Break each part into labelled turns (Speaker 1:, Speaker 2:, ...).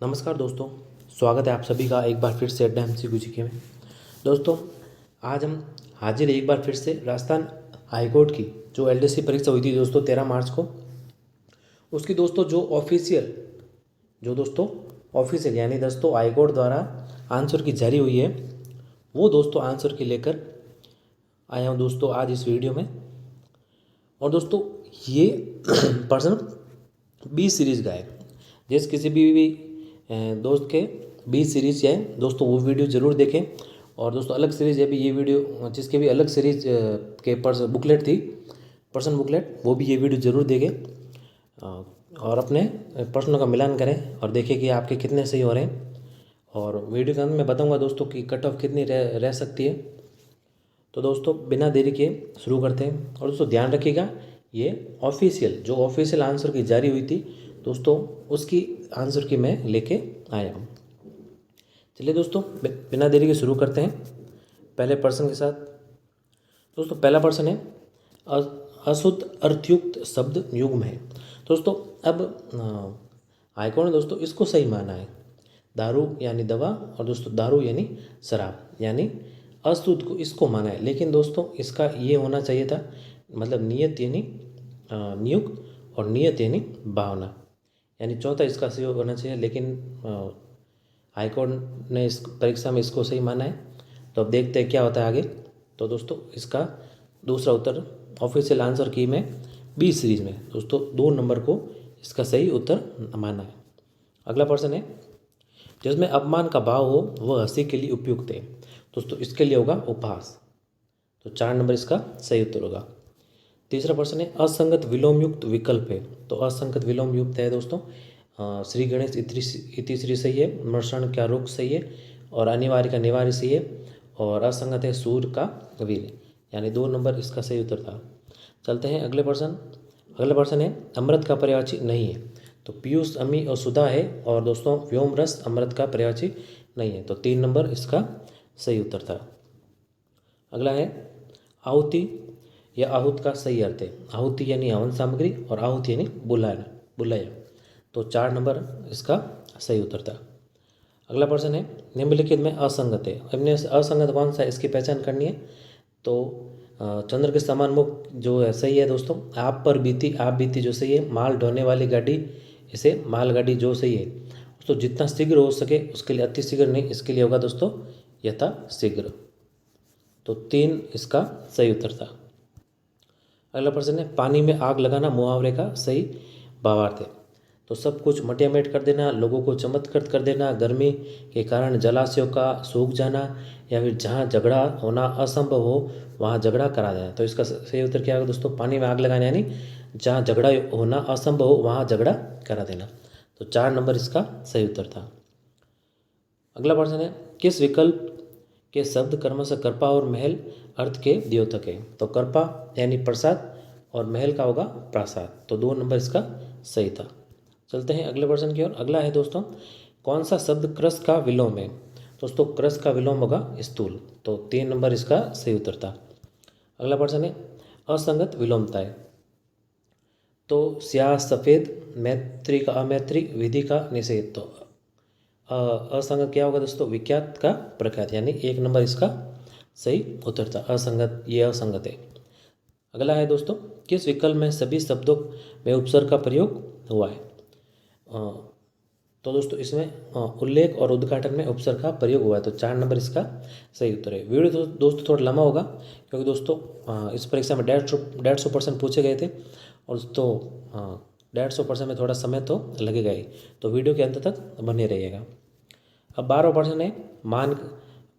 Speaker 1: नमस्कार दोस्तों, स्वागत है आप सभी का एक बार फिर से अड्डा MCQ जीके में। दोस्तों, आज हम हाजिर एक बार फिर से राजस्थान हाईकोर्ट की जो LDC परीक्षा हुई थी दोस्तों 13 मार्च को, उसकी दोस्तों जो ऑफिशियल यानी दोस्तों हाईकोर्ट द्वारा आंसर की जारी हुई है, वो दोस्तों आंसर की लेकर आया हूँ दोस्तों आज इस वीडियो में। और दोस्तों ये प्रश्न 20 सीरीज़ का है। जैसे किसी भी दोस्त के 20 सीरीज है दोस्तों, वो वीडियो ज़रूर देखें। और दोस्तों अलग सीरीज है भी ये वीडियो, जिसके भी अलग सीरीज के बुकलेट थी, पर्सन बुकलेट, वो भी ये वीडियो ज़रूर देखें और अपने प्रश्नों का मिलान करें और देखें कि आपके कितने सही हो रहे हैं। और वीडियो के अंत में बताऊंगा दोस्तों कि कट ऑफ कितनी रह सकती है। तो दोस्तों बिना देरी के शुरू करते हैं। और दोस्तों ध्यान रखिएगा, ये ऑफिशियल आंसर की जारी हुई थी दोस्तों, उसकी आंसर की मैं लेके आया हूँ। चलिए दोस्तों बिना देरी के शुरू करते हैं पहले प्रश्न के साथ। दोस्तों पहला प्रश्न है, अशुद्ध अर्थयुक्त शब्द युग्म है। दोस्तों अब हाईकोर्ट ने दोस्तों इसको सही माना है, दारू यानी दवा, और दोस्तों दारू यानी शराब, यानी अशुद्ध को इसको माना है। लेकिन दोस्तों इसका ये होना चाहिए था, मतलब नियत यानी नियुक्त और नियत यानी भावना, यानी चौथा इसका सही होना चाहिए। लेकिन हाईकोर्ट ने इस परीक्षा में इसको सही माना है। तो अब देखते हैं क्या होता है आगे। तो दोस्तों इसका दूसरा उत्तर ऑफिशियल आंसर की में 20 सीरीज में दोस्तों 2 नंबर को इसका सही उत्तर माना है। अगला प्रश्न है, जिसमें अपमान का भाव हो वह हंसी के लिए उपयुक्त है। दोस्तों इसके लिए होगा उपहास, तो 4 नंबर इसका सही उत्तर होगा। तीसरा प्रश्न है, असंगत विलोमयुक्त विकल्प है। तो असंगत विलोमयुक्त है दोस्तों श्री गणेश इति श्री सही है, मर्षण का रुख सही है, और अनिवार्य का निवार्य सही है, और असंगत है सूर का वीर, यानी 2 नंबर इसका सही उत्तर था। चलते हैं अगले प्रश्न। अगला प्रश्न है, अमृत का पर्यायवाची नहीं है। तो पीयूष, अमी और सुधा है, और दोस्तों व्योम रस अमृत का पर्यायवाची नहीं है, तो 3 नंबर इसका सही उत्तर था। अगला है, आहुति या आहूत का सही अर्थ है। आहुति यानी हवन सामग्री, और आहुति यानी बुलाया, तो 4 नंबर इसका सही उत्तर था। अगला प्रश्न है, निम्नलिखित में असंगत है। अब असंगत कौन सा है, इसकी पहचान करनी है। तो चंद्र के समान मुख जो है सही है दोस्तों। आप बीती जो सही है। माल ढोने वाली गाड़ी, इसे मालगाड़ी जो सही है। तो जितना शीघ्र हो सके उसके लिए, अति शीघ्र नहीं, इसके लिए होगा दोस्तों यथा शीघ्र, तो 3 इसका सही उत्तर था। अगला प्रश्न है, पानी में आग लगाना मुहावरे का सही भावार्थ है। तो सब कुछ मटियामेट कर देना, लोगों को चमत्कृत कर देना, गर्मी के कारण जलाशयों का सूख जाना, या फिर जहाँ झगड़ा होना असंभव हो वहाँ झगड़ा करा देना। तो इसका सही उत्तर क्या होगा दोस्तों, पानी में आग लगाना, यानी जहाँ झगड़ा होना असंभव हो वहाँ झगड़ा करा देना, तो 4 नंबर इसका सही उत्तर था। अगला प्रश्न है, किस विकल्प के शब्द क्रमशः करपा और महल अर्थ के द्योतक है। तो करपा यानी प्रसाद, और महल का होगा प्रासाद, तो 2 नंबर इसका सही था। चलते हैं अगले प्रश्न की ओर। अगला है दोस्तों, कौन सा शब्द क्रस का विलोम है। दोस्तों क्रस का विलोम होगा स्थूल, तो 3 नंबर इसका सही उत्तर था। अगला प्रश्न है, असंगत विलोमता है। तो स्याह सफ़ेद, मैत्री का अमैत्री, विधि का निषेध, तो असंगत क्या होगा दोस्तों, विख्यात का प्रख्यात, यानी 1 नंबर इसका सही उत्तर था। असंगत, ये असंगत है। अगला है दोस्तों, किस विकल्प में सभी शब्दों में उपसर्ग का प्रयोग हुआ है। तो दोस्तों इसमें उल्लेख और उद्घाटन में उपसर्ग का प्रयोग हुआ है, तो 4 नंबर इसका सही उत्तर है। वीडियो दोस्तों थोड़ा लंबा होगा, क्योंकि दोस्तों इस परीक्षा में 150 प्रश्न पूछे गए थे, और दोस्तों 150% में थोड़ा समय तो लगेगा ही, तो वीडियो के अंत तक बने रहिएगा। अब 12वां प्रश्न है, मान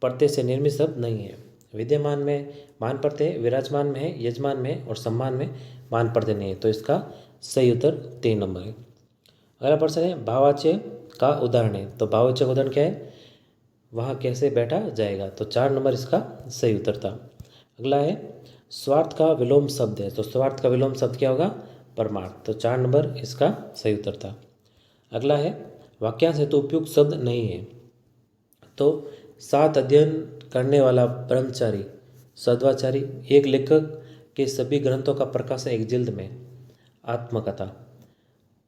Speaker 1: प्रत्यय से निर्मित शब्द नहीं है। विद्यमान में मान प्रत्यय, विराजमान में है, यजमान में है, और सम्मान में मान प्रत्यय नहीं है, तो इसका सही उत्तर 3 नंबर है। अगला प्रश्न है, भाववाच्य का उदाहरण है। तो भाववाच्य का उदाहरण क्या है, वहाँ कैसे बैठा जाएगा, तो 4 नंबर इसका सही उत्तर था। अगला है, स्वार्थ का विलोम शब्द है। तो स्वार्थ का विलोम शब्द क्या होगा, परमार्थ, तो 4 नंबर इसका सही उत्तर था। अगला है, वाक्यांश हेतु उपयुक्त शब्द नहीं है। तो साथ अध्ययन करने वाला ब्रह्मचारी, सद्वाचारी, एक लेखक के सभी ग्रंथों का प्रकाशन एक जिल्द में, आत्मकथा,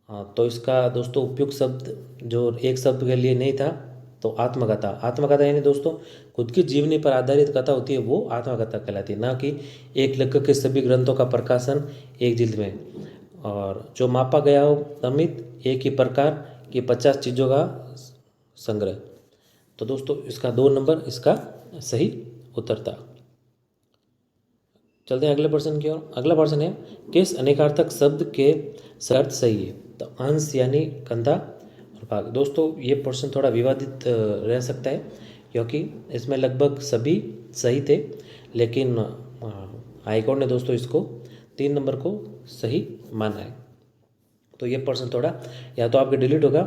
Speaker 1: हाँ, तो इसका दोस्तों उपयुक्त शब्द जो एक शब्द के लिए नहीं था, तो आत्मकथा। आत्मकथा यानी दोस्तों खुद की जीवनी पर आधारित कथा होती है, वो आत्मकथा कहलाती है, ना कि एक लेखक के सभी ग्रंथों का प्रकाशन एक जिल्द में। और जो मापा गया हो अमित एक ही प्रकार की 50 चीज़ों का संग्रह। तो दोस्तों इसका 2 नंबर इसका सही उत्तर था। चलते हैं अगले प्रश्न की ओर। अगला प्रश्न है, किस अनेकार्थक शब्द के अर्थ सही है? तो अंश यानी कंधा और भाग। दोस्तों ये प्रश्न थोड़ा विवादित रह सकता है, क्योंकि इसमें लगभग सभी सही थे, लेकिन हाईकोर्ट ने दोस्तों इसको 3 नंबर को सही माना है। तो ये प्रश्न थोड़ा या तो आपके डिलीट होगा,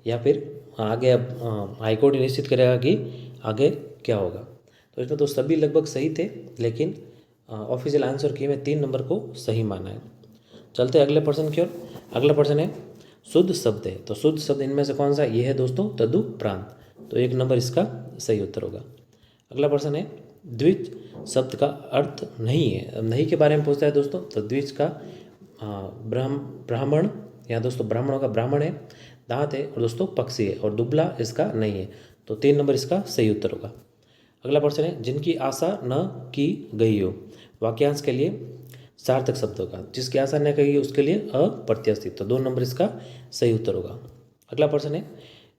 Speaker 1: या फिर आगे अब हाईकोर्ट ही निश्चित करेगा कि आगे क्या होगा। तो इसमें तो सभी लगभग सही थे, लेकिन ऑफिशियल आंसर की में 3 नंबर को सही माना है। चलते हैं अगले प्रश्न की ओर। अगला प्रश्न है, शुद्ध शब्द है, तो शुद्ध शब्द इनमें से कौन सा? ये है दोस्तों तदुपरांत। तो 1 नंबर इसका सही उत्तर होगा। अगला प्रश्न है, द्विज शब्द का अर्थ नहीं है। अब नहीं के बारे में पूछता है दोस्तों, तो द्विज का ब्राह्मण, या दोस्तों ब्राह्मणों का ब्राह्मण है, दांत है, और दोस्तों पक्षी है, और दुबला इसका नहीं है। तो 3 नंबर इसका सही उत्तर होगा। अगला प्रश्न है, जिनकी आशा न की गई हो। वाक्यांश के लिए सार्थक शब्दों का, जिसकी आशा न की गई उसके लिए अप्रत्याशित। तो 2 नंबर इसका सही उत्तर होगा। अगला प्रश्न है,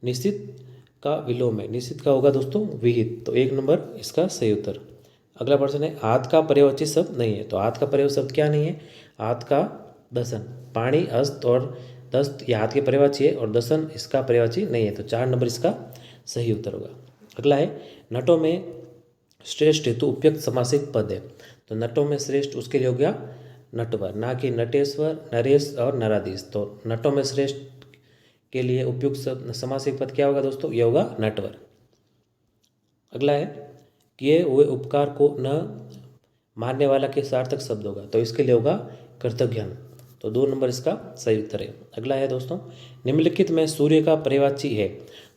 Speaker 1: निश्चित का विलोम है। निश्चित का होगा दोस्तों विहित। तो 1 नंबर इसका सही उत्तर। अगला प्रश्न है, हाथ का पर्यायवाची शब्द नहीं है। तो हाथ का पर्यायवाची शब्द क्या नहीं है? हाथ का दसन, पाणी, हस्त और दस्त ये हाथ के पर्यायवाची है, और दसन इसका पर्यायवाची नहीं है। तो 4 नंबर इसका सही उत्तर होगा। अगला है, नटों में श्रेष्ठ हेतु उपयुक्त समासिक पद है। तो नटों में श्रेष्ठ उसके लिए हो गया नटवर, ना कि नटेश्वर, नरेश और नराधीश। तो नटों में श्रेष्ठ के लिए उपयुक्त समासिक पद क्या होगा दोस्तों? ये होगा नटवर। अगला है, किए हुए उपकार को न मानने वाला के सार्थक शब्द होगा। तो इसके लिए होगा कृतज्ञन। तो 2 नंबर इसका सही उत्तर है। अगला है दोस्तों, निम्नलिखित में सूर्य का पर्यायवाची है।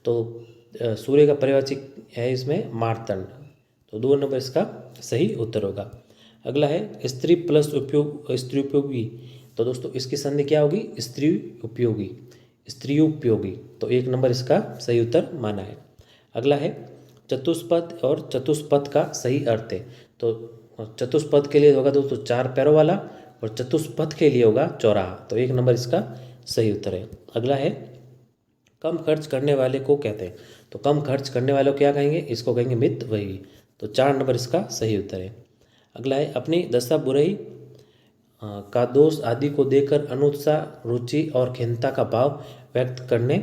Speaker 1: तो सूर्य का पर्यायवाची है इसमें मार्तंड। तो 2 नंबर इसका सही उत्तर होगा। अगला है, स्त्री प्लस उपयोग, स्त्री उपयोगी। तो दोस्तों इसकी संधि क्या होगी? स्त्री उपयोगी, स्त्री उपयोगी। तो 1 नंबर इसका सही उत्तर माना है। अगला है, चतुष्पद और चतुष्पद का सही अर्थ है। तो चतुष्पद के लिए होगा दोस्तों 4 पैरों वाला, और चतुष्पद के लिए होगा चौराहा। तो 1 नंबर इसका सही उत्तर है। अगला है, कम खर्च करने वाले को कहते हैं। तो कम खर्च करने वाले को क्या कहेंगे? इसको कहेंगे मितव्ययी। तो 4 नंबर इसका सही उत्तर है। अगला है, अपनी दशा बुराई का दोष आदि को देखकर अनुत्साह, रुचि और खिन्नता का भाव व्यक्त करने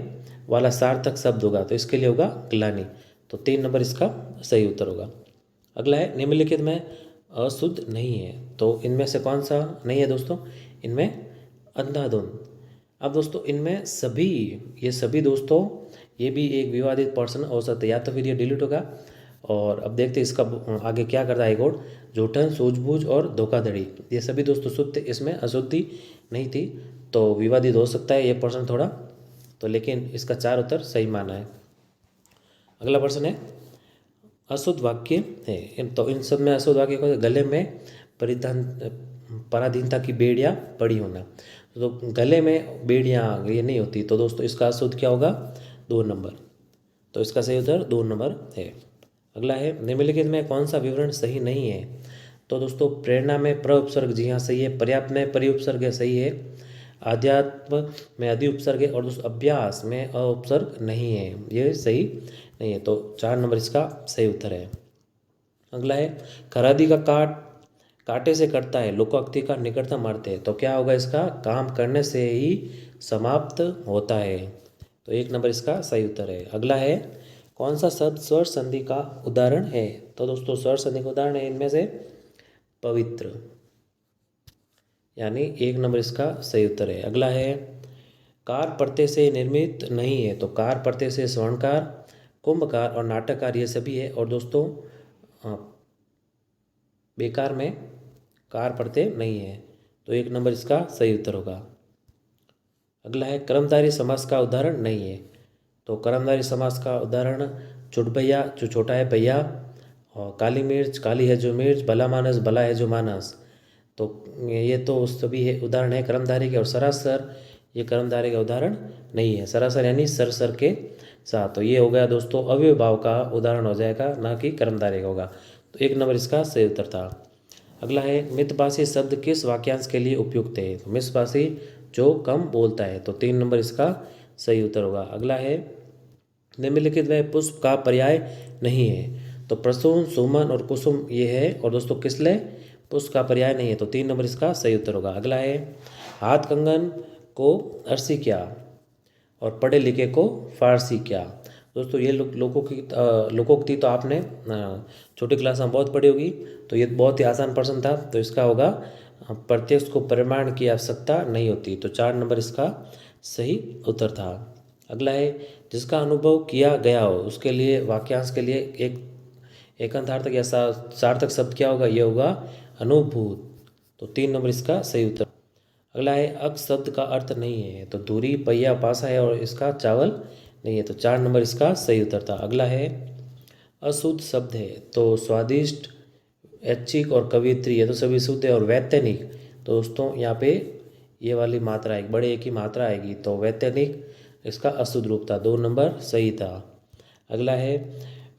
Speaker 1: वाला सार्थक शब्द होगा। तो इसके लिए होगा ग्लानि। तो 3 नंबर इसका सही उत्तर होगा। अगला है, निम्नलिखित में अशुद्ध नहीं है। तो इनमें से कौन सा नहीं है दोस्तों? इनमें अंधाधुंध। अब दोस्तों इनमें सभी, ये सभी दोस्तों, ये भी एक विवादित पर्सन हो सकता है, या तो फिर ये डिलीट होगा। और अब देखते हैं इसका आगे क्या करता है हाईकोर्ट। जूठन, सूझबूझ और धोखाधड़ी, ये सभी दोस्तों शुद्ध थे, इसमें अशुद्धि नहीं थी। तो विवादित हो सकता है ये पर्सन थोड़ा, तो लेकिन इसका 4 उत्तर सही माना है। अगला प्रश्न है, अशुद्ध वाक्य है। तो इन सब में अशुद्ध वाक्य को, गले में परिधान पराधीनता की बेड़ियाँ पड़ी होना। तो गले में बेड़ियाँ ये नहीं होती। तो दोस्तों इसका अशुद्ध क्या होगा? 2 नंबर। तो इसका सही उत्तर 2 नंबर है। अगला है, निम्नलिखित में कौन सा विवरण सही नहीं है? तो दोस्तों प्रेरणा में प्र उपसर्ग जी हाँ सही है, पर्याप्त में परि उपसर्ग सही है, आध्यात्म में अधि उपसर्ग है, और दोस्तों अभ्यास में अ उपसर्ग नहीं है, ये सही नहीं है। तो 4 नंबर इसका सही उत्तर है। अगला है, खरादी का कांटे से कटता है, लोकोक्ति का निकटतम अर्थ है। तो क्या होगा इसका? काम करने से ही समाप्त होता है। तो 1 नंबर इसका सही उत्तर है। अगला है, कौन सा शब्द स्वर संधि का उदाहरण है? तो दोस्तों स्वर संधि का उदाहरण है इनमें से पवित्र, यानी 1 नंबर इसका सही उत्तर है। अगला है, कार प्रत्यय से निर्मित नहीं है। तो कार प्रत्यय से स्वर्णकार, कुंभकार और नाटककार ये सभी है, और दोस्तों बेकार में कार प्रत्यय नहीं है। तो 1 नंबर इसका सही उत्तर होगा। अगला है, कर्मधारय समास का उदाहरण नहीं है। तो कर्मधारय समास का उदाहरण चुटभैया, जो छोटा है भैया, और काली मिर्च, काली है जो मिर्च, भला मानस, भला है जो मानस। तो ये तो सभी है उदाहरण है कर्मधारय के। और सरासर ये कर्मधारय का उदाहरण नहीं है। सरासर यानी सर के साथ। तो ये हो गया दोस्तों अव्यय भाव का उदाहरण हो जाएगा, ना कि कर्मधारय का होगा। तो 1 नंबर इसका सही उत्तर था। अगला है मितभाषी शब्द किस वाक्यांश के लिए उपयुक्त है। तो मितभाषी जो कम बोलता है, तो 3 नंबर इसका सही उत्तर होगा। अगला है निम्नलिखित में पुष्प का पर्याय नहीं है। तो प्रसून, सुमन और कुसुम ये है, और दोस्तों किसले पुष्प का पर्याय नहीं है, तो 3 नंबर इसका सही उत्तर होगा। अगला है हाथ कंगन को अरसी क्या और पढ़े लिखे को फारसी क्या। दोस्तों ये लोकोक्ति तो आपने छोटी क्लास में बहुत पढ़ी होगी, तो ये बहुत ही आसान प्रश्न था। तो इसका होगा प्रत्यक्ष को प्रमाण की आवश्यकता नहीं होती। तो 4 नंबर इसका सही उत्तर था। अगला है जिसका अनुभव किया गया हो उसके लिए वाक्यांश के लिए एक एकांतार्थक या सार्थक शब्द क्या होगा, ये होगा अनुभूत। तो 3 नंबर इसका सही उत्तर। अगला है अक शब्द का अर्थ नहीं है। तो दूरी, पहिया, पासा है और इसका चावल नहीं है। तो 4 नंबर इसका सही उत्तर था। अगला है अशुद्ध शब्द है। तो स्वादिष्ट, ऐच्छिक और कवित्री ये तो सभी शुद्ध है। और वैतनिक, तो दोस्तों यहाँ पे ये वाली मात्रा आएगी, बड़े एक ही मात्रा आएगी। तो वैतनिक इसका अशुद्ध रूप था। 2 नंबर सही था। अगला है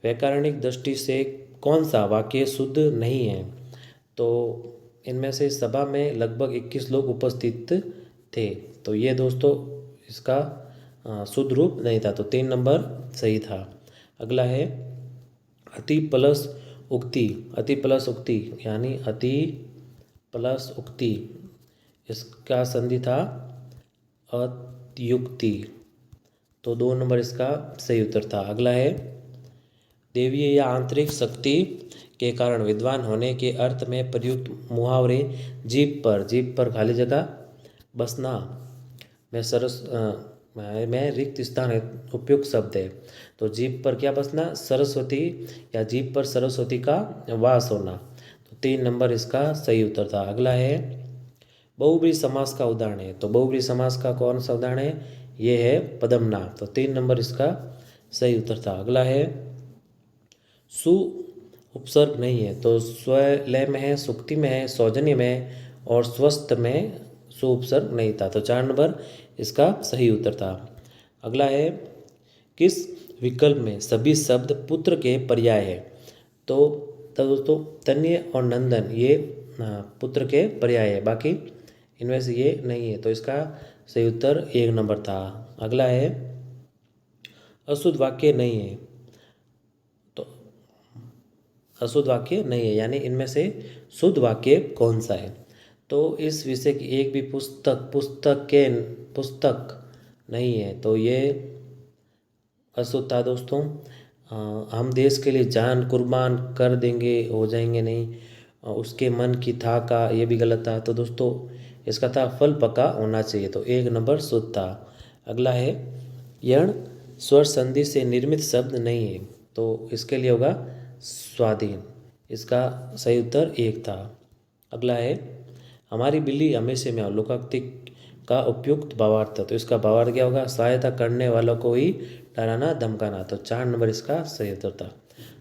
Speaker 1: व्याकरणिक दृष्टि से कौन सा वाक्य शुद्ध नहीं है। तो इनमें से सभा में लगभग 21 लोग उपस्थित थे। तो ये दोस्तों इसका शुद्ध रूप नहीं था। तो 3 नंबर सही था। अगला है अति प्लस उक्ति। अति प्लस उक्ति यानी अति प्लस उक्ति, इसका संधि था अत्युक्ति। तो 2 नंबर इसका सही उत्तर था। अगला है देवीय या आंतरिक शक्ति के कारण विद्वान होने के अर्थ में प्रयुक्त मुहावरे जीभ पर खाली जगह बसना में रिक्त स्थान है उपयुक्त शब्द है। तो जीभ पर क्या बसना, सरस्वती, या जीभ पर सरस्वती का वास होना। तो 3 नंबर इसका सही उत्तर था। अगला है बहुब्रीहि समास का उदाहरण है। तो बहुब्रीहि समास का कौन सा उदाहरण है, ये है पदमना। तो 3 नंबर इसका सही उत्तर था। अगला है सु उपसर्ग नहीं है। तो स्वलय में है, सुक्ति में है, सौजन्य में है और स्वस्थ में सु उपसर्ग नहीं था। तो 4 नंबर इसका सही उत्तर था। अगला है किस विकल्प में सभी शब्द पुत्र के पर्याय है। तो तब दोस्तों तन्य और नंदन ये पुत्र के पर्याय है, बाकी इनमें से ये नहीं है। तो इसका सही उत्तर 1 नंबर था। अगला है अशुद्ध वाक्य नहीं है। तो अशुद्ध वाक्य नहीं है यानी इनमें से शुद्ध वाक्य कौन सा है। तो इस विषय की एक भी पुस्तक नहीं है। तो ये अशुद्ध था दोस्तों। हम देश के लिए जान कुर्बान कर देंगे, हो जाएंगे नहीं। उसके मन की था का, ये भी गलत था। तो दोस्तों इसका था फल पका होना चाहिए। तो 1 नंबर शुद्ध था। अगला है यण स्वर संधि से निर्मित शब्द नहीं है। तो इसके लिए होगा स्वाधीन। इसका सही उत्तर 1 था। अगला है हमारी बिल्ली हमेशा में लोकोक्ति का उपयुक्त भावार्थ। तो इसका भावार्थ क्या होगा, सहायता करने वालों को ही डराना धमकाना। तो 4 नंबर इसका सही उत्तर था।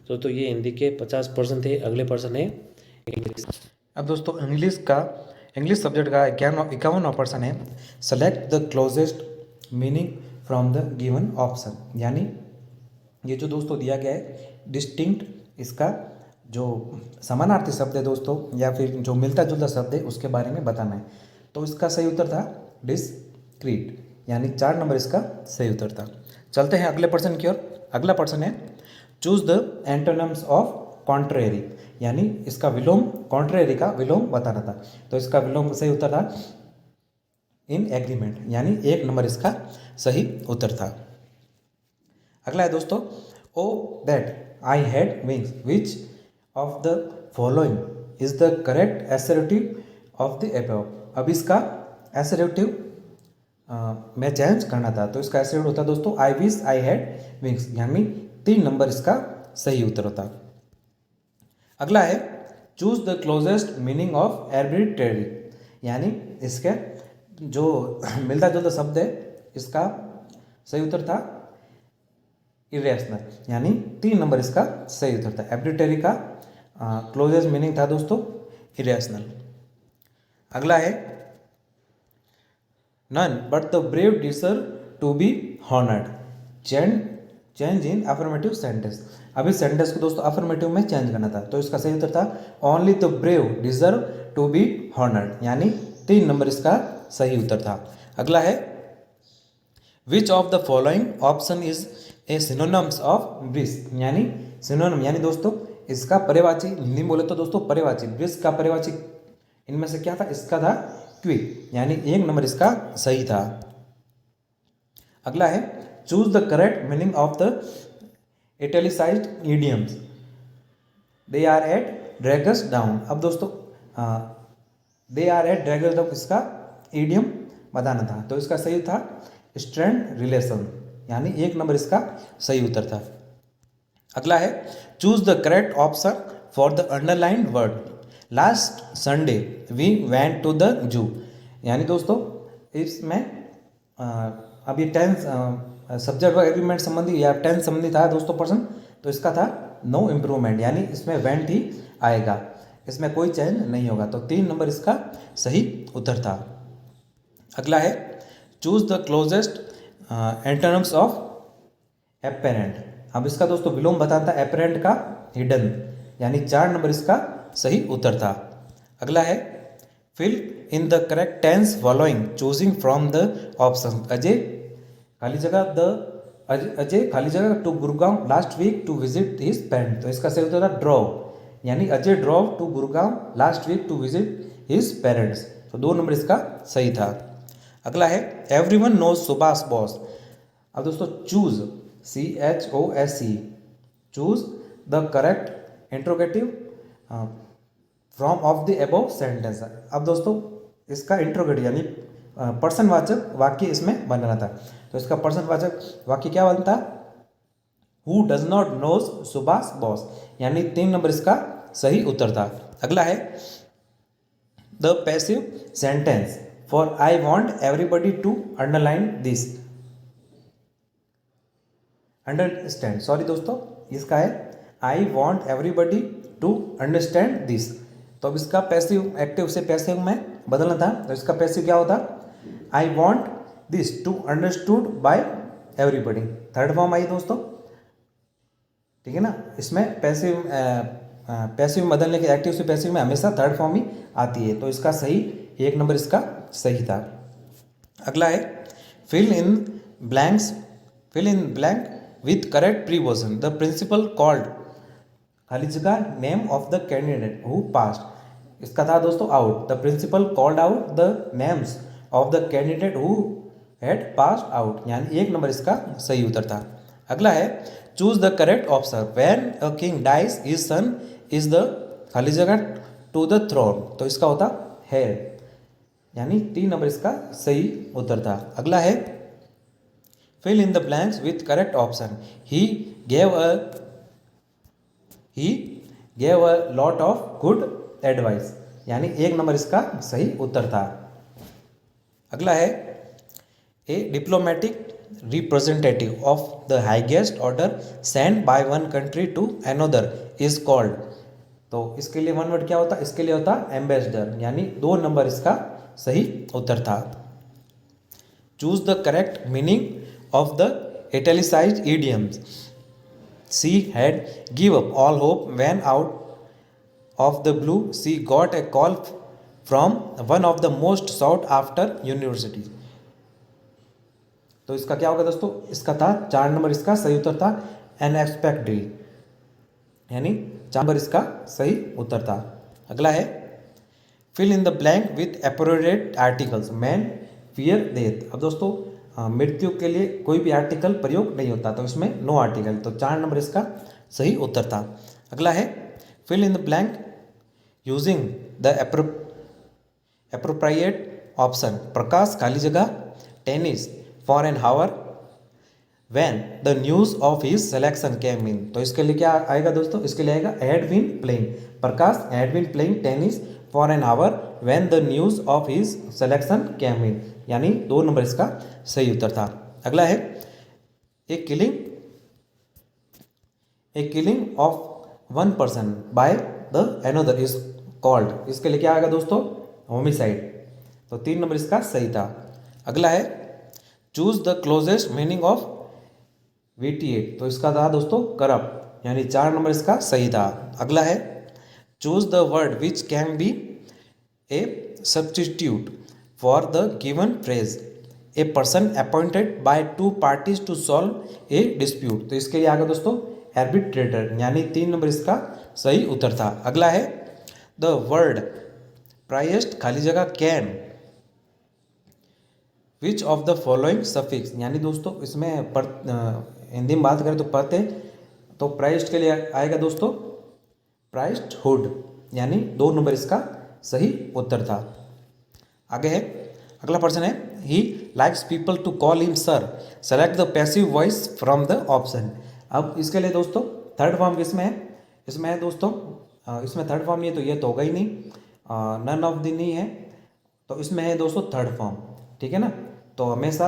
Speaker 1: तो ये हिंदी के 50% थे। अगले प्रश्न है इंग्लिश।
Speaker 2: अब दोस्तों इंग्लिश सब्जेक्ट का 51वां प्रश्न है select the closest meaning from the given option. यानी ये जो दोस्तों दिया गया है डिस्टिंक्ट, इसका जो समानार्थी शब्द है दोस्तों या फिर जो मिलता जुलता शब्द है उसके बारे में बताना है। तो इसका सही उत्तर था डिस्क्रीट, यानी 4 नंबर इसका सही उत्तर था। चलते हैं अगले प्रश्न की ओर। अगला प्रश्न है choose the antonyms of contrary, यानी इसका विलोम, कॉन्ट्रेरी का विलोम बताना था। तो इसका विलोम सही उत्तर था इन एग्रीमेंट, यानी 1 नंबर इसका सही उत्तर था। अगला है दोस्तों O that I had wings, which of the following is the correct assertive of the above. अब इसका एसरेटिव मैं चेंज करना था। तो इसका एसरेटिव होता दोस्तों I wish I had wings, यानी 3 नंबर इसका सही उत्तर होता। अगला है choose the closest meaning of arbitrary, यानी इसके जो मिलता जुलता शब्द है इसका सही उत्तर था इरेशनल, यानी 3 नंबर इसका सही उत्तर था। आर्बिट्रेरी का क्लोजेस्ट मीनिंग था दोस्तों इरेशनल। अगला है none but the brave deserve to be honoured. Change in affirmative sentence. अब इस सेंटेंस को दोस्तों अफर्मेटिव में चेंज करना था, तो इसका सही उत्तर था only the brave deserve to be honoured, यानी 3 नंबर इसका सही उत्तर था। अगला है which of the following option is a synonyms of bliss, यानी सिनोनिम यानी दोस्तों इसका पर्यायवाची, हिंदी में बोले तो दोस्तों पर्यायवाची, ब्रिस का पर्यायवाची इनमें से क्या था, इसका था क्विक, यानी 1 नंबर इसका सही था। अगला है choose the correct meaning of the italicised idioms, they are at ड्रैगस डाउन। अब दोस्तों दे आर एट ड्रैगस डाउन इसका इडियम बताना था, तो इसका सही था स्ट्रेंड रिलेशन, यानी 1 नंबर इसका सही उत्तर था। अगला है choose the correct option for the underlined word, last Sunday we went to the zoo, यानी दोस्तों इसमें अब ये टेंस सब्जेक्ट वर्ब एग्रीमेंट संबंधी या टेंस संबंधी था दोस्तों पर्सन, तो इसका था नो इम्प्रूवमेंट, यानी इसमें वेंट ही आएगा, इसमें कोई चेंज नहीं होगा, तो 3 नंबर इसका सही उत्तर था। अगला है choose the closest antonyms of apparent. अब इसका दोस्तों विलोम बताता है एपेरेंट का हिडन, यानी 4 नंबर इसका सही उत्तर था। अगला है fill in the correct tense following choosing from the option, Ajay खाली जगह अजय खाली जगह to Gurugram last week to visit his parent, तो इसका सही उत्तर था ड्रॉव, यानी Ajay drove to Gurugram last week to visit his parents, तो 2 नंबर इसका सही था। अगला है एवरीवन नोज सुभाष बोस। अब दोस्तों choose CHOSE, choose the correct interrogative from of the above sentence. अब दोस्तों इसका इंट्रोगेटिव यानी पर्सनवाचक वाक्य इसमें बनना था, तो इसका पर्सनवाचक वाक्य क्या बनता, who does not knows Subhash boss, यानी 3 नंबर इसका सही उत्तर था। अगला है the passive sentence for I want everybody to underline this, understand, sorry दोस्तों इसका है I want everybody to understand this, तो अब इसका पैसिव एक्टिव से पैसिव में बदलना था, तो इसका पैसिव क्या होता, I want this to understood by everybody, third form आई दोस्तों, ठीक है ना, इसमें पैसिव बदलने के एक्टिव से पैसिव में हमेशा थर्ड फॉर्म ही आती है, तो इसका सही 1 नंबर इसका सही था। अगला है fill in blank with correct preposition, the principal called खाली जगह name of the candidate who passed, इसका था दोस्तों out, the principal called out the names of the candidate who had passed out, यानी 1 नंबर इसका सही उत्तर था। अगला है choose the correct option when a king dies his son is the खाली जगह टू द थ्रोन, तो इसका होता है, यानी 3 नंबर इसका सही उत्तर था। अगला है fill in the blanks with correct option, he gave a lot of good advice, यानी 1 नंबर इसका सही उत्तर था। अगला है a diplomatic representative of the highest order send by one country to another is called, तो इसके लिए 1 वर्ड क्या होता, इसके लिए होता एम्बेसडर, यानी 2 नंबर इसका सही उत्तर था। Choose the correct meaning of the italicised idioms, she had give up all hope when out of the blue she got a call from one of the most sought after university, तो इसका क्या होगा दोस्तों, इसका था 4 number इसका सही उत्तर था अनएक्सपेक्टेडली, यानी 4 नंबर इसका सही उत्तर था। अगला है fill in the blank with appropriate articles, man fear death. अब दोस्तों मृत्यु के लिए कोई भी आर्टिकल प्रयोग नहीं होता, तो इसमें नो आर्टिकल, तो 4 नंबर इसका सही उत्तर था। अगला है fill in the blank using the appropriate option, Prakash खाली जगह tennis for an hour when the news of his selection came in, तो इसके लिए क्या आएगा दोस्तों, इसके लिए आएगा had been playing, Prakash had been playing tennis for an hour when the news of his selection came in, यानी 2 नंबर इसका सही उत्तर था। अगला है a killing of one person by the another is called, इसके लिए क्या आएगा दोस्तों, होमिसाइड, तो 3 नंबर इसका सही था। अगला है choose the closest meaning of VT8, तो इसका था दोस्तों करप्ट, यानी 4 नंबर इसका सही था। अगला है choose the word which can be a substitute for the given phrase, a person appointed by 2 parties to solve a dispute, तो इसके लिए आगे दोस्तों आर्बिट्रेटर, यानी 3 नंबर इसका सही उत्तर था। अगला है द वर्ड प्राइएस्ट खाली जगह can which of the following suffix, यानी दोस्तों इसमें हिंदी में बात करें तो पते, तो प्राइस्ड के लिए आएगा दोस्तों प्राइस्ड हुड, यानी 2 नंबर इसका सही उत्तर था। आगे है अगला प्रश्न है he likes people to call him sir, select the passive voice from the option. अब इसके लिए दोस्तों थर्ड फॉर्म किसमें है, इसमें है दोस्तों इसमें थर्ड फॉर्म नहीं है तो ये तो होगा ही नहीं, नन ऑफ द नहीं है, तो इसमें है दोस्तों थर्ड फॉर्म, ठीक है ना। तो हमेशा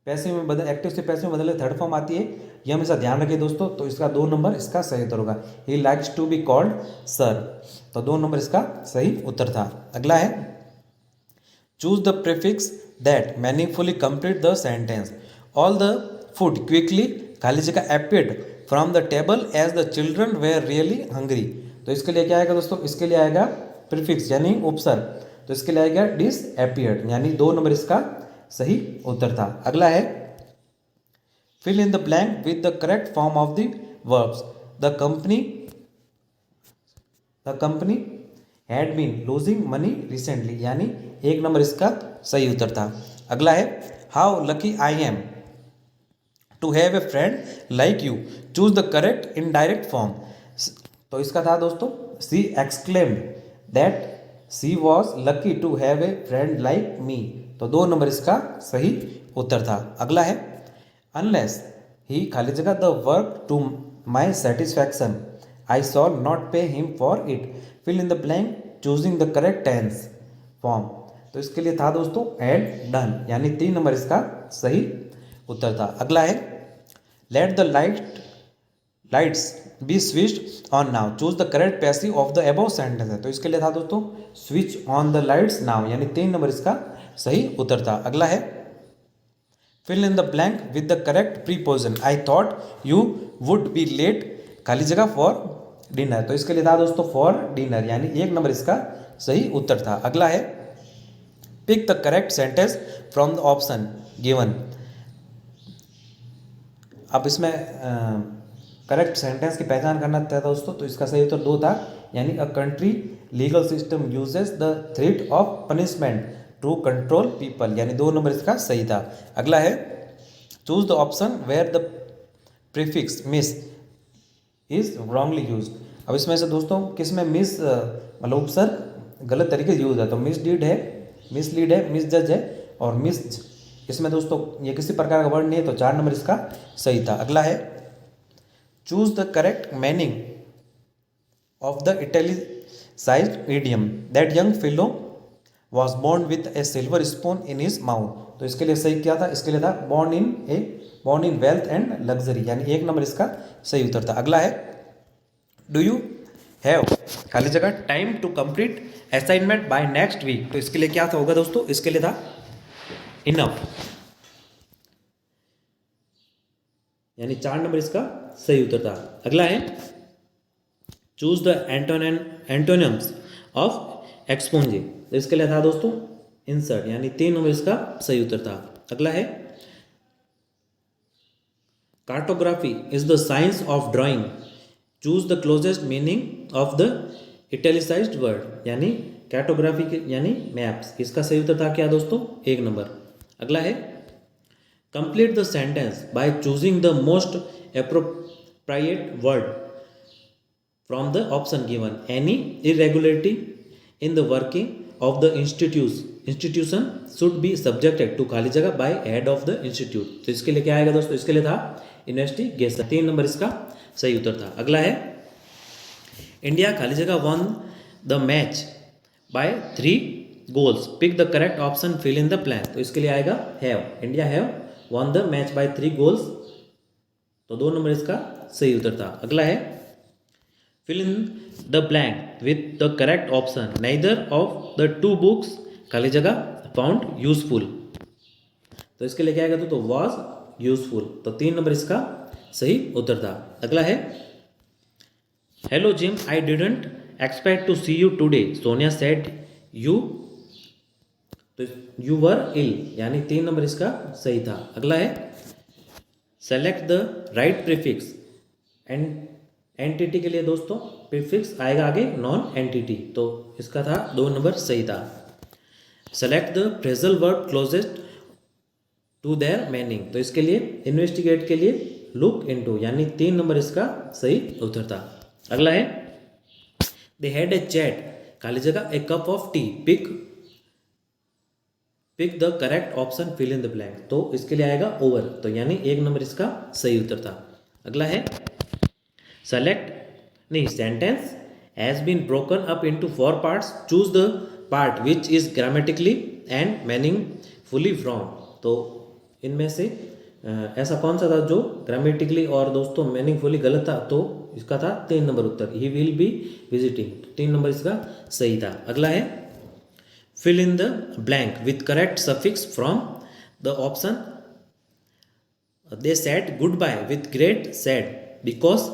Speaker 2: पैसिव में बदल, एक्टिव से पैसिव में बदले थर्ड फॉर्म आती है, ये हमेशा ध्यान रखिए दोस्तों। तो इसका 2 नंबर इसका सही उत्तर होगा, he likes to be called sir, तो 2 नंबर इसका सही उत्तर था। अगला है choose the prefix that meaningfully complete the sentence, all the food quickly खाली जगह appeared from the table as the children were really hungry, तो इसके लिए क्या आएगा दोस्तों, इसके लिए आएगा प्रीफिक्स यानी उपसर्ग, तो इसके लिए आएगा डिसअपीयर्ड, यानी 2 नंबर इसका सही उत्तर था। अगला है fill in the blank with the correct form of the verbs, the company had been losing money recently, यानी 1 नंबर इसका सही उत्तर था। अगला है how lucky I am to have a friend like you, choose the correct indirect form, तो इसका था दोस्तों she exclaimed that she was lucky to have a friend like me, तो 2 नंबर इसका सही उत्तर था। अगला है अनलेस ही खाली जगह the work to my satisfaction I shall not pay him for it, fill in the blank choosing the correct tense form, तो इसके लिए था दोस्तों एड डन, यानी 3 नंबर इसका सही उत्तर था। अगला है let the lights be switched on now, choose the correct passive of the above sentence है, तो इसके लिए था दोस्तों switch on the lights now, यानी 3 नंबर इसका सही उत्तर था। अगला है fill in the blank with the correct preposition, I thought you would be late खाली जगह फॉर डिनर, तो इसके लिए था दोस्तों फॉर डिनर, यानी 1 नंबर इसका सही उत्तर था। अगला है pick the correct sentence from the option given, अब इसमें करेक्ट सेंटेंस की पहचान करना था दोस्तों, तो इसका सही उत्तर 2 था, यानी a country legal system uses the threat of punishment to control people, यानी 2 नंबर इसका सही था। अगला है choose the option where the prefix mis is wrongly use, अब इसमें से दोस्तों किस में मिस मतलब उपसर्ग गलत तरीके से यूज है, तो मिसडीड है, मिसलीड है, मिसजज है और मिस, इसमें दोस्तों ये किसी प्रकार का वर्ड नहीं है, तो 4 नंबर इसका सही था। अगला है choose the correct meaning of the italicised idiom that young fellow was born with a silver spoon in his mouth, तो इसके लिए सही क्या था, इसके लिए था born in wealth and luxury, यानी 1 नंबर इसका सही उत्तर था। अगला है डू यू हैव खाली जगह time to complete assignment by next week, तो इसके लिए क्या था होगा दोस्तों, इसके लिए था इनफ, यानी 4 नंबर इसका सही उत्तर था। अगला है चूज द एंटोनिम्स ऑफ एक्सपोंजे, तो इसके लिए था दोस्तों इंसर्ट, यानी 3 नंबर इसका सही उत्तर था। अगला है cartography is the science of drawing, choose the closest meaning of the italicised word, यानी कार्टोग्राफी के यानी मैप्स, इसका सही उत्तर था क्या दोस्तों, 1 नंबर। अगला है complete the sentence by choosing the most appropriate word from the option given, any irregularity in the working of the institution should be subjected to खाली जगह by head of the institute, तो इसके लिए क्या आएगा दोस्तों, इसके लिए था इन्वेस्टिगेशन, 3 नंबर इसका सही उत्तर था। अगला है इंडिया खाली जगह won the match by 3 goals, pick the correct option, fill in the blank, तो इसके लिए आएगा have, India have won the match by 3 goals, तो 2 नंबर इसका सही उत्तर था। अगला है fill in the blank with the correct option, neither of the 2 books
Speaker 1: खाली जगह फाउंड यूजफुल, तो इसके लिए क्या आएगा तो वॉज यूजफुल, तो 3 नंबर इसका सही उत्तर था। अगला है hello Jim, I didn't expect to see you today, Sonia said you, तो यू वर इल, यानी 3 नंबर इसका सही था। अगला है select the right prefix, entity के लिए दोस्तों प्रीफिक्स आएगा आगे नॉन एंटिटी, तो इसका था 2 नंबर सही था। Select the phrasal verb closest to their meaning, तो इसके लिए इन्वेस्टिगेट के लिए लुक इनटू, यानी 3 नंबर इसका सही उत्तर था। अगला है दे हैड ए चैट, खाली जगह a cup of tea, pick the correct option, fill in the blank, तो इसके लिए आएगा ओवर, तो यानी 1 नंबर इसका सही उत्तर था। अगला है sentence has been broken up into 4 parts, choose the part which is grammatically and meaningfully from, तो इनमें से ऐसा कौन सा था जो ग्रामेटिकली और दोस्तों मीनिंगफुली गलत था, तो इसका था 3 number Uttar, he will be visiting, 3 number इसका सही था। अगला है fill in the blank with correct suffix from the option, they said goodbye with great sad because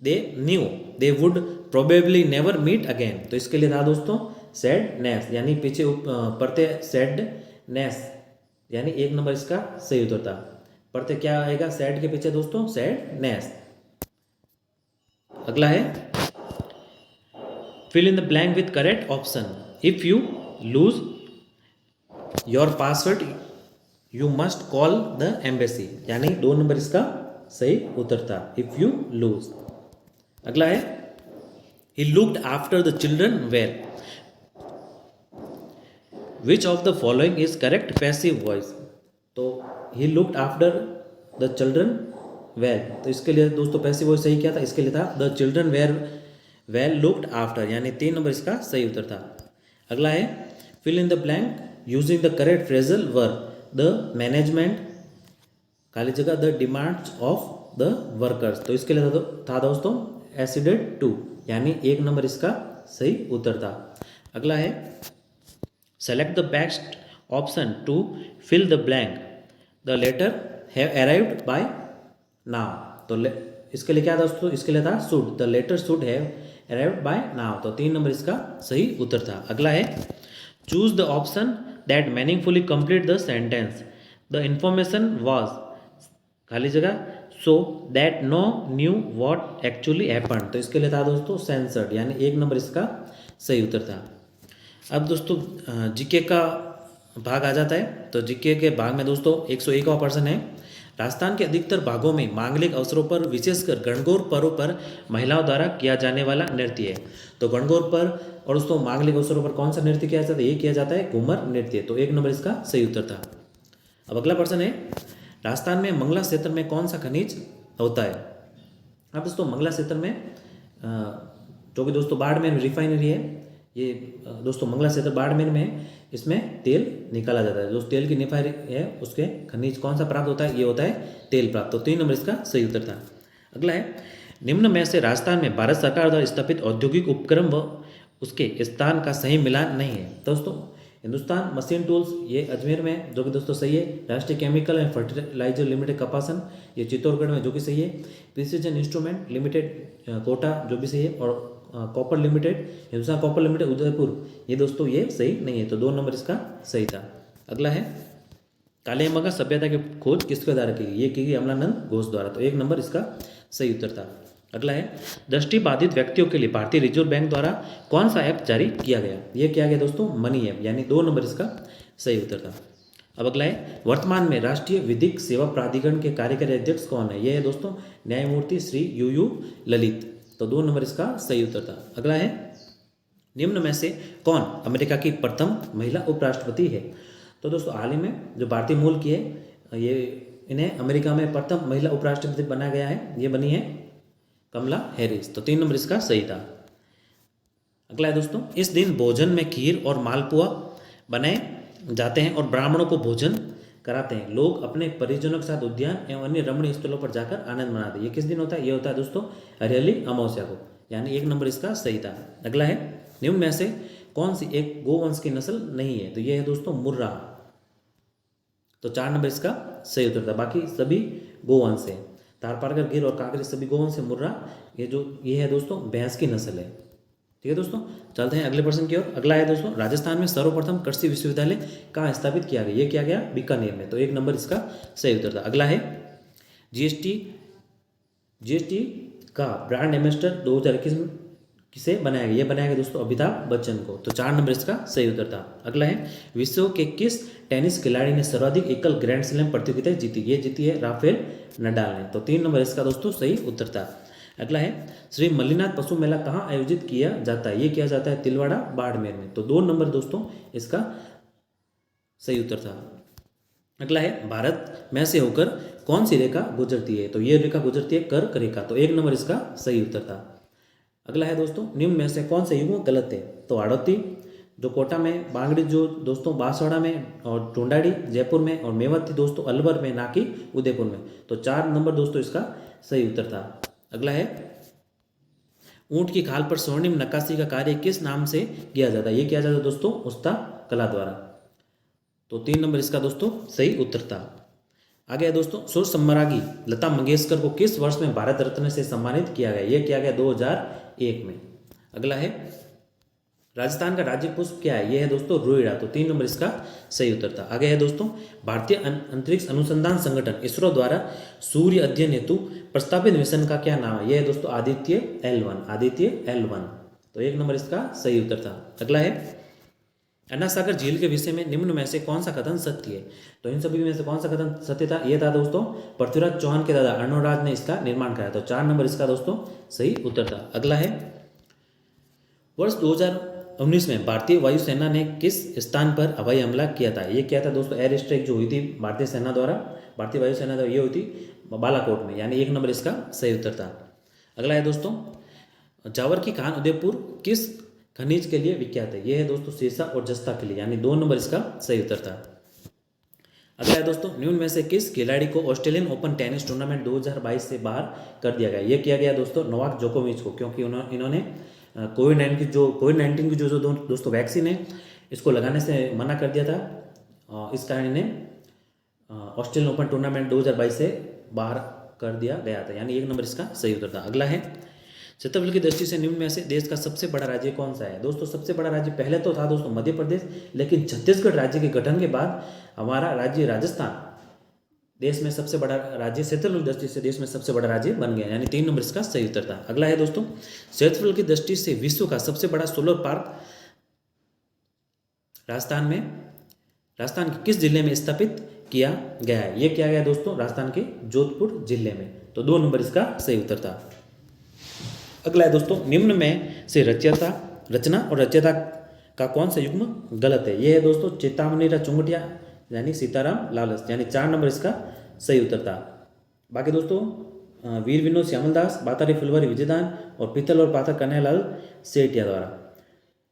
Speaker 1: they knew they would probably never meet again, तो इसके लिए था दोस्तों sadness, यानी पीछे पढ़ते sadness, यानी 1 नंबर इसका सही उत्तर था। पढ़ते क्या आएगा sad के पीछे दोस्तों sadness। अगला है fill in the blank with correct option, if you lose your password you must call the embassy, यानी 2 नंबर इसका सही उत्तर था, if you lose। अगला है he looked after the children well, which of the following is correct passive voice, तो he looked after the children well, तो इसके लिए दोस्तों पैसिव वॉइस सही क्या था, इसके लिए था the children were well looked after, यानी 3 नंबर इसका सही उत्तर था। अगला है fill in the blank using the correct phrasal verb, the management खाली जगह the demands of the workers, तो इसके लिए था दोस्तों एसिडेड टू, यानी 1 नंबर इसका सही उत्तर था। अगला है select the best option to fill the blank, the letter have arrived by now, तो इसके लिए क्या था दोस्तों, इसके लिए था should, the letter should have arrived by now, तो 3 नंबर इसका सही उत्तर था। अगला है choose the option that meaningfully complete the sentence, the information was खाली जगह so that no knew what actually happened, तो इसके लिए था दोस्तों सेंसर्ड, यानी 1 नंबर इसका सही उत्तर था। अब दोस्तों जीके का भाग आ जाता है, तो जीके के भाग में दोस्तों 101वां प्रश्न है, राजस्थान के अधिकतर भागों में मांगलिक अवसरों पर विशेषकर गणगौर पर्व पर महिलाओं द्वारा किया जाने वाला नृत्य है, तो गणगौर पर और दोस्तों मांगलिक अवसरों पर कौन सा नृत्य किया जाता है, ये किया जाता है घूमर नृत्य, तो 1 नंबर इसका सही उत्तर था। अब अगला प्रश्न है राजस्थान में मंगला क्षेत्र में कौन सा खनिज होता है। अब दोस्तों मंगला क्षेत्र में जो कि दोस्तों बाड़मेर में रिफाइनरी है, ये दोस्तों मंगला क्षेत्र बाड़मेर में है, इसमें तेल निकाला जाता है, जो तेल की रिफाइनरी है उसके खनिज कौन सा प्राप्त होता है, ये होता है तेल प्राप्त, तो 3 नंबर इसका सही उत्तर था। अगला है निम्न में से राजस्थान में भारत सरकार द्वारा स्थापित औद्योगिक उपक्रम व उसके स्थान का सही मिलान नहीं है। दोस्तों हिंदुस्तान मशीन टूल्स ये अजमेर में जो कि दोस्तों सही है, Rashtriya chemical and fertiliser limited Kapasan ये चित्तौड़गढ़ में जो कि सही है, प्रिसीजन इंस्ट्रूमेंट लिमिटेड कोटा जो भी सही है, और copper limited Hindustan copper limited Udaipur ये दोस्तों ये सही नहीं है, तो 2 नंबर इसका सही था। अगला है काले मगध सभ्यता की खोज किसके द्वारा की गई, ये की गई अमलानंद घोष द्वारा, तो 1 नंबर इसका सही उत्तर था। अगला है दृष्टि बाधित व्यक्तियों के लिए भारतीय रिजर्व बैंक द्वारा कौन सा ऐप जारी किया गया, ये किया गया दोस्तों मनी ऐप, यानी 2 नंबर इसका सही उत्तर था। अब अगला है वर्तमान में राष्ट्रीय विधिक सेवा प्राधिकरण के कार्यकारी अध्यक्ष कौन है, ये है दोस्तों न्यायमूर्ति श्री यू ललित, तो 2 नंबर इसका सही उत्तर था। अगला है निम्न में से कौन अमेरिका की प्रथम महिला उपराष्ट्रपति है, तो दोस्तों हाल ही में जो भारतीय मूल की है, ये इन्हें अमेरिका में प्रथम महिला उपराष्ट्रपति बनाया गया है, ये बनी है कमला हैरिस, तो 3 नंबर इसका सही था। अगला है दोस्तों इस दिन भोजन में खीर और मालपुआ बनाए जाते हैं और ब्राह्मणों को भोजन कराते हैं, लोग अपने परिजनों के साथ उद्यान एवं अन्य रमणीय स्थलों पर जाकर आनंद मनाते हैं, ये किस दिन होता है, ये होता है दोस्तों हरियाली अमावस्या को, यानी 1 नंबर इसका सही था। अगला है निम्न में से कौन सी एक गोवंश की नस्ल नहीं है? तो ये है दोस्तों मुर्रा। तो 4 नंबर इसका सही उत्तर था। बाकी सभी गोवंश है। थारपारकर, गिर और कांकरी सभी गोवंश है। मुर्रा ये है दोस्तों भैंस की नस्ल है। ठीक है दोस्तों, चलते हैं अगले प्रश्न की ओर। अगला है दोस्तों, राजस्थान में सर्वप्रथम कृषि विश्वविद्यालय कहाँ स्थापित किया गया? ये किया गया बीकानेर में। तो 1 नंबर इसका सही उत्तर था। अगला है जीएसटी का ब्रांड एम्बेसडर 2021 किसे बनाया गया? ये बनाया गया दोस्तों अमिताभ बच्चन को। तो 4 नंबर इसका सही उत्तर था। अगला है, विश्व के किस टेनिस खिलाड़ी ने सर्वाधिक एकल ग्रैंड स्लैम प्रतियोगिता जीती? ये जीती है राफेल नडाल ने। तो 3 नंबर इसका दोस्तों सही उत्तर था। अगला है, श्री मल्लीनाथ पशु मेला कहाँ आयोजित किया जाता है? ये किया जाता है तिलवाड़ा बाड़मेर में। तो 2 नंबर दोस्तों इसका सही उत्तर था। अगला है, भारत में से होकर कौन सी रेखा गुजरती है? तो ये रेखा गुजरती है कर्क रेखा। तो 1 नंबर इसका सही उत्तर था। अगला है दोस्तों, निम्न में से कौन सा युग्म गलत है? तो हाड़ौती जो कोटा में, बांगड़ी जो दोस्तों बांसवाड़ा में, और टोंडाड़ी जयपुर में, और मेवाती दोस्तों अलवर में, ना कि उदयपुर में। तो 4 नंबर दोस्तों इसका सही उत्तर था। अगला है, ऊंट की खाल पर स्वर्णिम नक्काशी का कार्य किस नाम से किया जाता है? ये किया जाता है दोस्तों उस्ता कला द्वारा। तो 3 नंबर इसका दोस्तों सही उत्तर था। आगे है दोस्तों, सुर सम्राज्ञी लता मंगेशकर को किस वर्ष में भारत रत्न से सम्मानित किया गया? ये किया गया 2001 में। अगला है, राजस्थान का राज्य पुष्प क्या है? ये है दोस्तों रोइड़ा। तो 3 नंबर इसका सही उत्तर था। आगे है दोस्तों, भारतीय अंतरिक्ष अनुसंधान संगठन इसरो द्वारा सूर्य अध्ययन हेतु प्रस्तावित मिशन का क्या नाम है? यह है दोस्तों आदित्य L1। तो 1 नंबर इसका सही उत्तर था। अगला है, अन्ना सागर झील के विषय में निम्न में से कौन सा कथन सत्य है? तो इन सभी में से कौन सा कथन सत्य था? यह था दोस्तों पृथ्वीराज चौहान के दादा अर्णोराज ने इसका निर्माण कराया। तो 4 नंबर इसका दोस्तों सही उत्तर था। अगला है, वर्ष 2019 में भारतीय वायुसेना ने किस स्थान पर हवाई हमला किया था? ये क्या था दोस्तों एयर स्ट्राइक जो हुई थी भारतीय सेना द्वारा, भारतीय वायुसेना द्वारा, ये हुई थी बालाकोट में। यानी 1 नंबर इसका सही उत्तर था। अगला है दोस्तों, जावर की खान उदयपुर किस खनिज के लिए विख्यात है? ये है दोस्तों सीसा और जस्ता के लिए। यानी 2 नंबर इसका सही उत्तर था। अगला है दोस्तों, निम्न में से किस खिलाड़ी को ऑस्ट्रेलियन ओपन टेनिस टूर्नामेंट 2022 से बाहर कर दिया गया? ये किया गया दोस्तों नोवाक जोकोविच को, क्योंकि इन्होंने कोविड-19 की जो दोस्तों वैक्सीन है इसको लगाने से मना कर दिया था। इस कारण इन्हें ऑस्ट्रेलियन ओपन टूर्नामेंट 2022 से बाहर कर दिया गया था। यानी 1 नंबर इसका सही उत्तर था। अगला है, क्षेत्रफल की दृष्टि से निम्न में से देश का सबसे बड़ा राज्य कौन सा है? दोस्तों सबसे बड़ा राज्य पहले तो था दोस्तों मध्य प्रदेश, लेकिन छत्तीसगढ़ राज्य के गठन के बाद हमारा राज्य राजस्थान देश में सबसे बड़ा राज्य, क्षेत्रफल की दृष्टि से देश में सबसे बड़ा राज्य बन गया। यानी 3 नंबर इसका सही उत्तर था। अगला है दोस्तों, क्षेत्रफल की दृष्टि से विश्व का सबसे बड़ा सोलर पार्क राजस्थान के किस जिले में स्थापित किया गया है? ये किया गया दोस्तों राजस्थान के जोधपुर जिले में। तो 2 नंबर इसका सही उत्तर था। अगला है दोस्तों, निम्न में से रचना और रचयिता का कौन सा युग्म गलत है? ये है दोस्तों चेतावनीरा चुंगटिया यानी सीताराम लालस। यानी 4 नंबर इसका सही उत्तर था। बाकी दोस्तों वीर विनोद श्यामलदास, बातारी फुलवारी विजयदान और पीतल और पाथर कन्हैयालाल सेठिया द्वारा।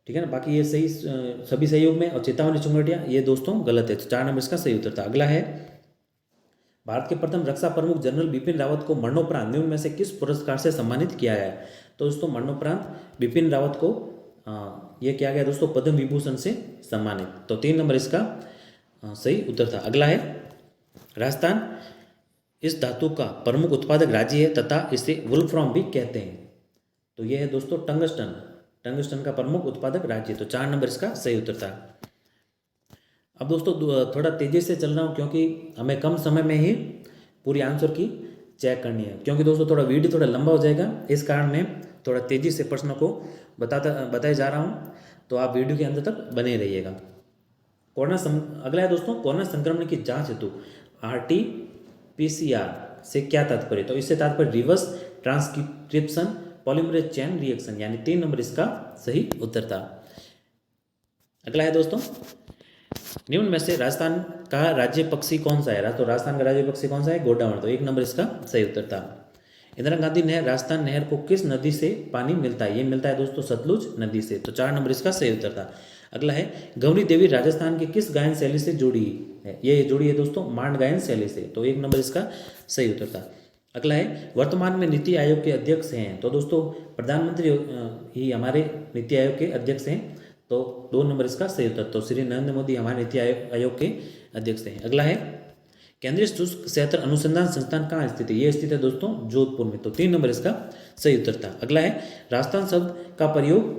Speaker 1: ठीक है ना, बाकी ये सही सभी सही युग्म में, और चेतावनी चुंगटिया ये दोस्तों गलत है। तो 4 नंबर इसका सही उत्तर था। अगला है, भारत के प्रथम रक्षा प्रमुख जनरल बिपिन रावत को मरणोपरांत निम्न में से किस पुरस्कार से सम्मानित किया गया है? तो दोस्तों मरणोपरांत बिपिन रावत को यह किया गया दोस्तों पद्म विभूषण से सम्मानित। तो 3 नंबर इसका सही उत्तर था। अगला है, राजस्थान इस धातु का प्रमुख उत्पादक राज्य है तथा इसे वुल्फ्रॉम भी कहते हैं। तो यह है दोस्तों टंगस्टन का प्रमुख उत्पादक राज्य। तो 4 नंबर इसका सही उत्तर था। अब दोस्तों थोड़ा तेज़ी से चल रहा हूँ क्योंकि हमें कम समय में ही पूरी आंसर की चेक करनी है, क्योंकि दोस्तों थोड़ा वीडियो थोड़ा लंबा हो जाएगा, इस कारण मैं थोड़ा तेज़ी से प्रश्नों को बताए जा रहा हूँ। तो आप वीडियो के अंत तक बने रहिएगा। अगला है दोस्तों, कोरोना संक्रमण की जांच हेतु RT-PCR से क्या तात्पर्य? तो इससे तात्पर्य reverse transcription polymerase chain reaction. यानी 3 नंबर इसका सही उत्तर था। अगला है दोस्तों, निम्न में से राजस्थान का राज्य पक्षी कौन सा है? तो राजस्थान का राज्य पक्षी कौन सा है? गोडावण। तो 1 नंबर इसका सही उत्तर था। इंदिरा गांधी नहर राजस्थान नहर को किस नदी से पानी मिलता है? ये मिलता है दोस्तों सतलुज नदी से। तो 4 नंबर इसका सही उत्तर था। अगला है, गौरी देवी राजस्थान की किस गायन शैली से जुड़ी है? ये जुड़ी है दोस्तों मांड गायन शैली से। तो 1 नंबर इसका सही उत्तर था। अगला है, वर्तमान में नीति आयोग के अध्यक्ष हैं? तो दोस्तों प्रधानमंत्री ही हमारे नीति आयोग के अध्यक्ष हैं। तो 2 नंबर इसका सही उत्तर। तो श्री नरेंद्र मोदी हमारे नीति आयोग के अध्यक्ष हैं। अगला है केंद्रीय शुष्क क्षेत्र अनुसंधान संस्थान कहाँ स्थित है? ये स्थित है दोस्तों जोधपुर में। तो 3 नंबर इसका सही उत्तर था। अगला है राजस्थान शब्द का प्रयोग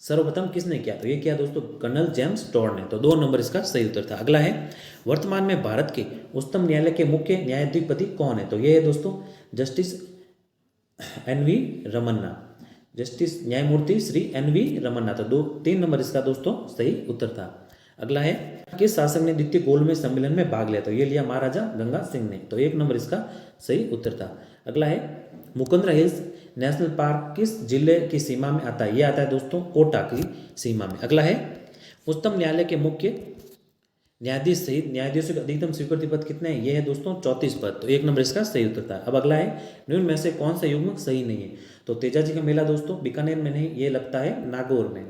Speaker 1: सर्वप्रथम किसने किया? तो ये किया दोस्तों कर्नल जेम्स टॉड ने। तो 2 नंबर इसका सही उत्तर था। अगला है वर्तमान में भारत के उच्चतम न्यायालय के मुख्य न्यायाधिपति कौन है? तो ये है दोस्तों जस्टिस NV रमन्ना, जस्टिस न्यायमूर्ति श्री NV रमन्ना। तो 3 नंबर इसका दोस्तों सही उत्तर था। अगला है किस शासक ने द्वितीय गोलमेज सम्मेलन में भाग लिया? तो ये लिया महाराजा गंगा सिंह ने। तो 1 नंबर इसका सही उत्तर था। अगला है मुकुंदरा हिल्स नेशनल पार्क किस जिले की सीमा में आता है? ये आता है दोस्तों कोटा की सीमा में। अगला है उच्चतम न्यायालय के मुख्य न्यायाधीश सहित न्यायाधीशों के अधिकतम स्वीकृति पद कितने हैं? ये है दोस्तों 34 पद। तो 1 नंबर इसका सही उत्तर था। अब अगला है निम्न में से कौन सा युग्मक सही नहीं है? तो तेजाजी का मेला दोस्तों बीकानेर में नहीं, ये लगता है नागौर में।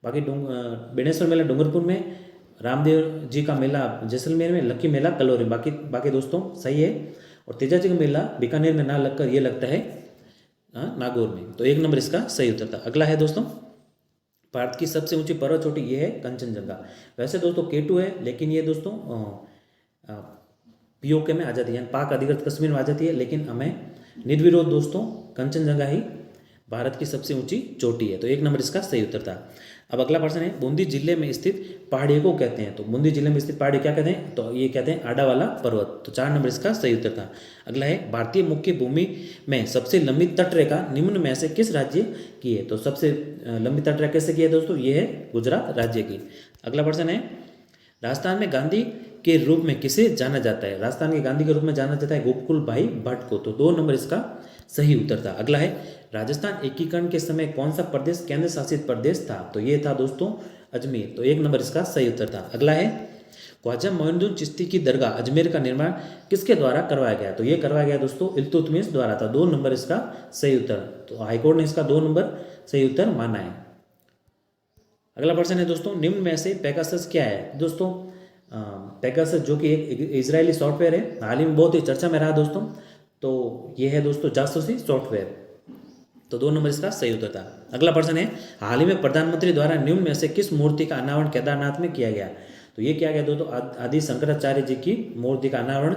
Speaker 1: बाकी बेणेश्वर मेला डूंगरपुर में, रामदेव जी का मेला जैसलमेर में, लक्की मेला कलौरी। बाकी दोस्तों सही है। और तेजाजी का मेला बीकानेर में ना लगकर ये लगता है नागौर में। तो 1 नंबर इसका सही उत्तर था। अगला है दोस्तों भारत की सबसे ऊंची पर्वत चोटी ये है कंचनजंगा। वैसे दोस्तों K2 है, लेकिन ये दोस्तों POK में आ जाती है, पाक अधिकृत कश्मीर में आ जाती है। लेकिन हमें निर्विरोध दोस्तों कंचनजंगा ही भारत की सबसे ऊंची चोटी है। तो 1 नंबर इसका सही उत्तर था। अब अगला प्रश्न है बूंदी जिले में स्थित पहाड़ी को कहते हैं? तो बूंदी जिले में स्थित पहाड़ी क्या कहते हैं? तो ये कहते हैं आडा वाला पर्वत। तो 4 नंबर इसका सही उत्तर था। अगला है भारतीय मुख्य भूमि में सबसे लंबी तटरेखा निम्न में से किस राज्य की है? तो सबसे लंबी तटरेखा कैसे की है दोस्तों? ये है गुजरात राज्य की। अगला प्रश्न है राजस्थान में गांधी के रूप में किसे जाना जाता है? राजस्थान के गांधी के रूप में जाना जाता है गोकुल भाई भट्ट को। तो 2 नंबर इसका सही उत्तर था। अगला है राजस्थान एकीकरण के समय कौन सा प्रदेश केंद्र शासित प्रदेश था? तो ये था दोस्तों अजमेर। तो 1 नंबर इसका सही उत्तर था। अगला है ख्वाजा मोइनुद्दीन चिश्ती की दरगाह अजमेर का निर्माण किसके द्वारा करवाया गया? तो ये करवाया गया दोस्तों इल्तुतमिश द्वारा था। 2 नंबर इसका सही उत्तर। तो हाईकोर्ट ने इसका 2 नंबर सही उत्तर माना है। अगला प्रश्न है दोस्तों निम्न में से पेगासस क्या है? दोस्तों पेगासस जो कि एक इजरायली सॉफ्टवेयर है, हाल ही में बहुत ही चर्चा में रहा दोस्तों। तो ये है दोस्तों जासूसी सॉफ्टवेयर। तो 2 नंबर इसका सही उत्तर था। अगला प्रश्न है हाल ही में प्रधानमंत्री द्वारा निम्न में से किस मूर्ति का अनावरण केदारनाथ में किया गया? तो ये किया गया दोस्तों आदि शंकराचार्य जी की मूर्ति का अनावरण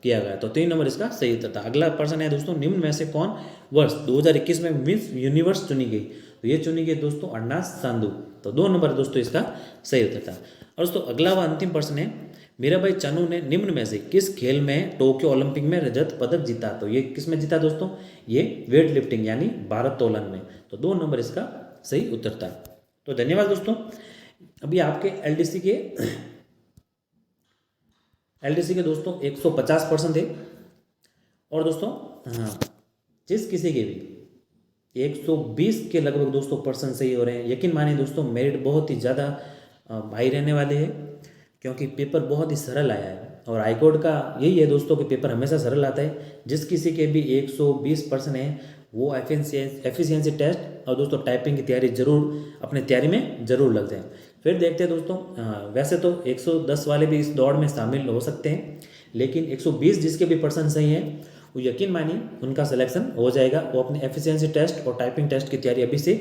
Speaker 1: किया गया। तो 3 नंबर इसका सही उत्तर था। अगला प्रश्न है दोस्तों निम्न में से कौन वर्ष 2021 में मिस यूनिवर्स चुनी गई? तो ये चुनी गई दोस्तों अर्नास सांधू। तो 2 नंबर दोस्तों इसका सही उत्तर था। और दोस्तों अगला व अंतिम प्रश्न है मीराबाई चानू ने निम्न में से किस खेल में टोक्यो ओलंपिक में रजत पदक जीता? तो ये किस में जीता दोस्तों? ये वेट लिफ्टिंग यानी भारोत्तोलन में। तो 2 नंबर इसका सही उत्तर था। तो धन्यवाद दोस्तों। अभी आपके LDC के दोस्तों 150% है। और दोस्तों जिस किसी के भी 120 के लगभग दोस्तों % सही हो रहे हैं। यकीन मानिए दोस्तों मेरिट बहुत ही ज़्यादा भाई रहने वाले हैं, क्योंकि पेपर बहुत ही सरल आया है। और हाईकोर्ट का यही है दोस्तों कि पेपर हमेशा सरल आता है। जिस किसी के भी 120% है वो एफिशिएंसी टेस्ट और दोस्तों टाइपिंग की तैयारी जरूर अपने तैयारी में ज़रूर लग जाए। फिर देखते हैं दोस्तों वैसे तो 110 वाले भी इस दौड़ में शामिल हो सकते हैं, लेकिन 120 जिसके भी % सही हैं वो यकीन मानिए उनका सिलेक्शन हो जाएगा। वो अपने एफिशिएंसी टेस्ट और टाइपिंग टेस्ट की तैयारी अभी से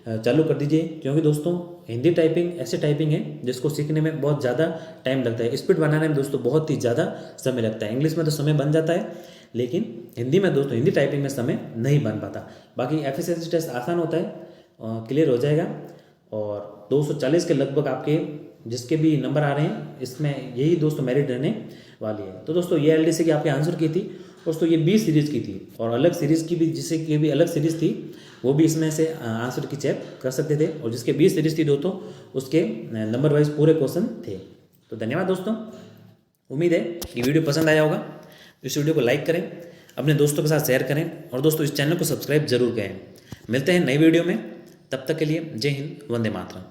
Speaker 1: चालू कर दीजिए, क्योंकि दोस्तों हिंदी टाइपिंग ऐसे टाइपिंग है जिसको सीखने में बहुत ज़्यादा टाइम लगता है। स्पीड बनाने में दोस्तों बहुत ही ज़्यादा समय लगता है। इंग्लिश में तो समय बन जाता है, लेकिन हिंदी में दोस्तों हिंदी टाइपिंग में समय नहीं बन पाता। बाकी एफिशिएंसी टेस्ट आसान होता है, क्लियर हो जाएगा। और 240 के लगभग आपके जिसके भी नंबर आ रहे हैं इसमें यही दोस्तों मेरिट रहने वाली है। तो दोस्तों ये LDC की आपके आंसर की थी दोस्तों, ये 20 सीरीज़ की थी। और अलग सीरीज़ की भी जिससे की भी अलग सीरीज़ थी वो भी इसमें से आंसर की चेक कर सकते थे। और जिसके 20 सीरीज़ थी दोस्तों उसके नंबर वाइज पूरे क्वेश्चन थे। तो धन्यवाद दोस्तों। उम्मीद है कि वीडियो पसंद आया होगा। इस वीडियो को लाइक करें, अपने दोस्तों के साथ शेयर करें और दोस्तों इस चैनल को सब्सक्राइब जरूर करें। मिलते हैं नई वीडियो में, तब तक के लिए जय हिंद, वंदे मातरम।